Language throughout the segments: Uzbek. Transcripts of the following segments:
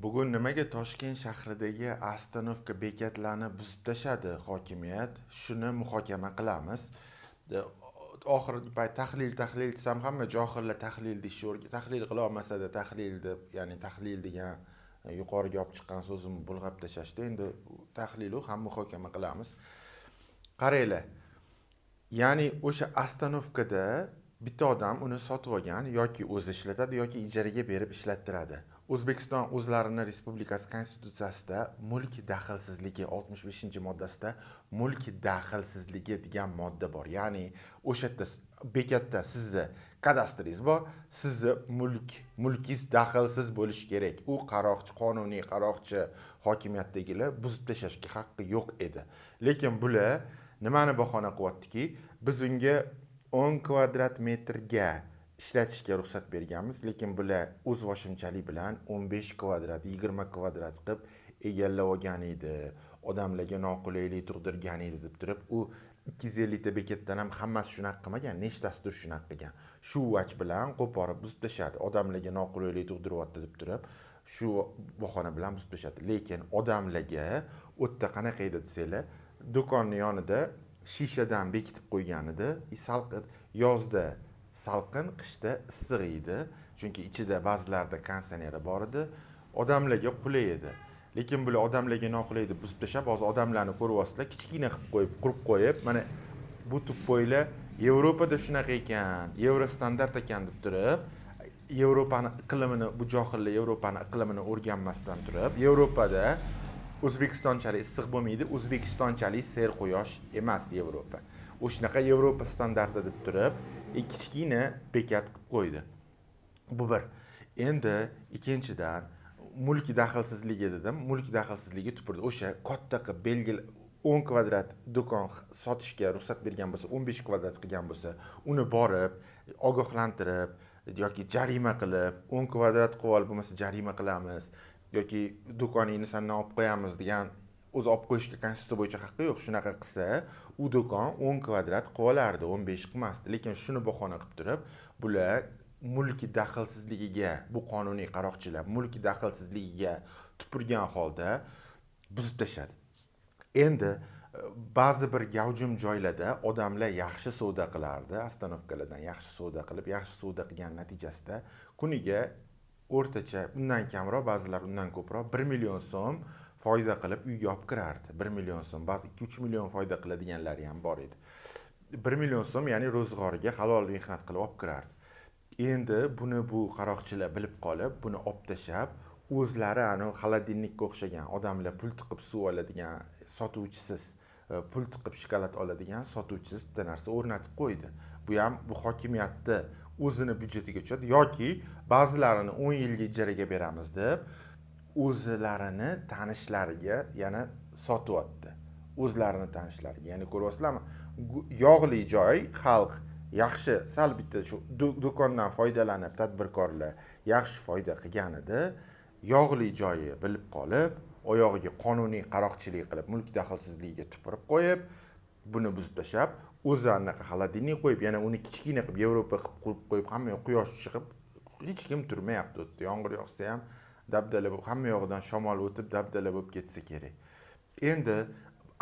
Bugun nimaga Toshkent shahridagi Astanovka bekatlarni buzib tashladi hokimiyat? Shuni muhokama qilamiz. Oxirgi payt tahlil desam hamma johillar tahlil deyishga, tahlil qila olmasa-da tahlil deb, ya'ni tahlil degan yuqoriga olib chiqqan so'zimni bulg'ab tashlashdi. Endi tahlilu ham muhokama qilamiz. Qaranglar. Ya'ni o'sha Astanovkada bitta odam uni sotib olgan yoki o'zi ishlatadi yoki ijaraga berib ishlattiradi. O'zbekiston o'zlarining respublikasi konstitutsiyasida mulk daxlsizligi 65-moddasida mulk daxlsizligi degan modda bor. Ya'ni o'sha yerda bekatda sizni kadastringiz bor, sizni mulkingiz daxlsiz bo'lishi kerak. U qaroqchi, qonuniy qaroqchi hokimiyatdagilar buzib tashlashga haqqi yo'q edi. Lekin bular nimani bahona qilyaptiki, biz unga 10 kvadrat metrga ishlatishga ruxsat berganmiz, lekin bular o'z voshimchalik bilan 15 kvadrat, 20 kvadrat qilib egallab olgan edi. Odamlarga noqulaylik tug'dirgan edi deb turib, u 250 ta bekatdan ham hammasi shunaqa qilmagan, nechtasidir shunaqa qilgan. Shu vaj bilan qo'porib buzib tashladi. Odamlarga noqulaylik tug'diryapti deb turib, shu bahona bilan buzib tashladi. Lekin odamlarga o'tda qanaqa edi desanglar, do'konning yonida shishadan bekitib qo'ygan edi. Yozda salqin, qishda issiq edi. Chunki ichida ba'zilarda konditsioneri bor edi. Odamlarga qulay edi. Lekin bular odamlarga noqulay deb buzib tashlab, hozir odamlarni ko'ryapsizlar, kichkina qilib qo'yib, qurib qo'yib, mana bu tuppoylar Yevropada shunaqa ekan, Yevro standart ekan deb turib, Yevropaning iqlimini, bu johillar Yevropaning iqlimini o'rganmasdan turib, Yevropada O'zbekistonchalik issiq bo'lmaydi, O'zbekistonchalik serquyosh emas Yevropa. O'shanaqa Yevropa standarti deb turib, kichkina bekat qilib qo'ydi. Bu bir. Endi ikkinchidan mulk daxlsizligi dedim. Mulk daxlsizligi tupurdi. O'sha katta qilib belgil 10 kvadrat do'kon sotishga ruxsat bergan bo'lsa, 15 kvadrat qilgan bo'lsa, uni borib, ogohlantirib yoki jarima qilib, 10 kvadrat qilib olib bo'lmasa jarima qilamiz yoki do'koningni sendan olib qo'yamiz degan o'zi olib qo'yishga konstitutsiya bo'yicha haqqi yo'q. Shunaqa qilsa, u do'kon 10 kvadrat qilib olardi, 15 qilmasdi. Lekin shuni bahona qilib turib, bular mulk daxlsizligiga, bu qonuniy qaroqchilar mulk daxlsizligiga tupurgan holda buzib tashladi. Endi ba'zi bir gavjum joylarda odamlar yaxshi savdo qilardi, Astanovkalardan yaxshi savdo qilib, yaxshi savdo qilgan natijasida kuniga o'rtacha undan kamroq, ba'zilar undan ko'proq 1 million so'm foyda qilib uyga olib kirardi. 1 million so'm, ba'zi 2-3 million foyda qiladiganlari ham bor edi. 1 million so'm, ya'ni ro'zg'origa halol mehnat qilib olib kirardi. Endi buni bu qaroqchilar bilib qolib, buni olib tashlab, o'zlari xolodilnikka o'xshagan odamlar pul tiqib suv oladigan sotuvchisiz, pul tiqib shokolad oladigan sotuvchisiz bitta narsa o'rnatib qo'ydi. Bu ham bu hokimiyatni o'zini byudjetiga tushadi yoki ba'zilarini 10 yilga ijaraga beramiz deb o'zlarini tanishlariga yana sotyapti. O'zlarini tanishlariga, ya'ni ko'ryapsizlarmi? Yog'li joy, xalq yaxshi, sal bitta shu do'kondan foydalanib tadbirkorlar yaxshi foyda qilganida, yog'li joyi bilib qolib, oyog'iga qonuniy qaroqchilik qilib, mulk daxlsizligiga tupurib qo'yib, buni buzib tashlab, o'zi anaqa xolodilnik qo'yib, yana uni kichkina qilib Yevropa qilib qo'yib, hamma yoq quyosh chiqib, hech kim turmayapti o'tda. Yomg'ir yog'sa ham dabdala bo'lib, hamma yog'idan shamol o'tib dabdala bo'lib ketsa kerak. Endi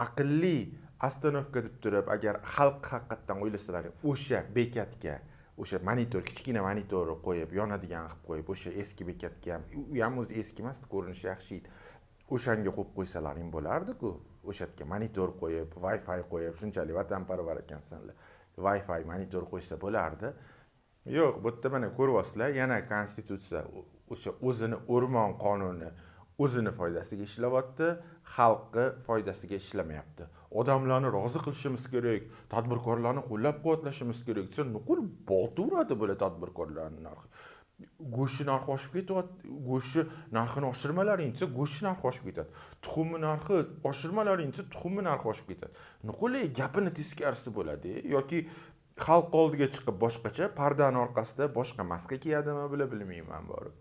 aqlli Astanovka deb turib, agar xalq haqiqatdan o'ylasalar, o'sha bekatga, o'sha monitor, kichkina monitorni qo'yib, yonadigan qilib qo'yib, o'sha eski bekatga ham, u ham o'zi eski emas, ko'rinishi yaxshi edi. O'shanga qo'yib qo'ysalaring bo'lardi-ku. O'sha yerga monitor qo'yib, Wi-Fi qo'yib, shunchalik vatanparvar ekansanlar. Wi-Fi monitor qo'ysa bo'lardi. Yo'q, bu yerda mana ko'ryapsizlar, yana konstitutsiya o'sha o'zini o'rmon qonuni o'zini foydasiga ishlayapti, xalqqa foydasiga ishlamayapti. Odamlarni rozi qilishimiz kerak, tadbirkorlarni qo'llab-quvvatlashimiz kerak. Desa, nuqul bolta uradi bo'la tadbirkorlarning narxi. Go'sht narxi oshib ketyapti. Go'sht narxini oshirmalaring desa, go'sht narxi oshib ketadi. Tuxumni narxi oshirmalaring desa, tuxumni narxi oshib ketadi. Nuqul gapini teskarisi bo'ladi yoki xalq oldiga chiqib boshqacha pardani orqasida boshqa maska kiyadimi, bilmayman borib.